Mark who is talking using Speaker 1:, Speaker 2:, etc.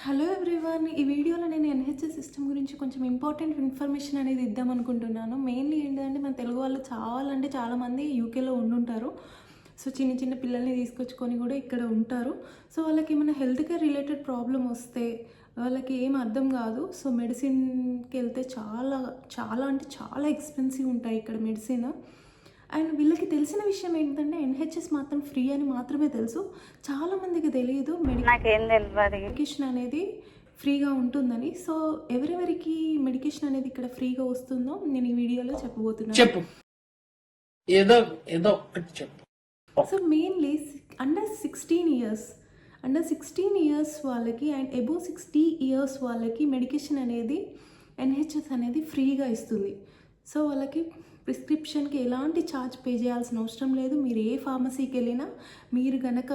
Speaker 1: Hello everyone. ఈ వీడియోలో నేను ఎన్‌హెచ్‌ఎస్ సిస్టమ్ గురించి కొంచెం ఇంపార్టెంట్ ఇన్ఫర్మేషన్ అనేది ఇద్దామనుకుంటున్నాను. మెయిన్‌లీ ఏంటంటే మన తెలుగు వాళ్ళు చాలామంది యూకేలో ఉండుంటారు. సో చిన్న చిన్న పిల్లల్ని తీసుకొచ్చుకొని కూడా ఇక్కడ ఉంటారు. సో వాళ్ళకేమైనా హెల్త్ కేర్ రిలేటెడ్ ప్రాబ్లమ్ వస్తే వాళ్ళకి ఏం అర్థం కాదు. సో మెడిసిన్‌కెళ్తే చాలా అంటే చాలా ఎక్స్‌పెన్సివ్ ఉంటాయి ఇక్కడ మెడిసిన్. అండ్ వీళ్ళకి తెలిసిన విషయం ఏంటంటే ఎన్‌హెచ్‌ఎస్ మాత్రం ఫ్రీ అని మాత్రమే తెలుసు. చాలామందికి తెలియదు
Speaker 2: నాకేం తెలవదు.
Speaker 1: మెడికేషన్ అనేది ఫ్రీగా ఉంటుందని. సో ఎవరెవరికి మెడికేషన్ అనేది ఇక్కడ ఫ్రీగా వస్తుందో నేను ఈ వీడియోలో చెప్పబోతున్నాను.
Speaker 3: చెప్పు, ఏదో ఏదో ఒకటి చెప్పు.
Speaker 1: సో మెయిన్లీ అండర్ 16 ఇయర్స్ వాళ్ళకి అండ్ అబోవ్ 60 ఇయర్స్ వాళ్ళకి మెడికేషన్ అనేది ఎన్‌హెచ్‌ఎస్ అనేది ఫ్రీగా ఇస్తుంది. సో వాళ్ళకి ప్రిస్క్రిప్షన్కి ఎలాంటి ఛార్జ్ పే చేయాల్సిన అవసరం లేదు. మీరు ఏ ఫార్మసీకి వెళ్ళినా మీరు గనక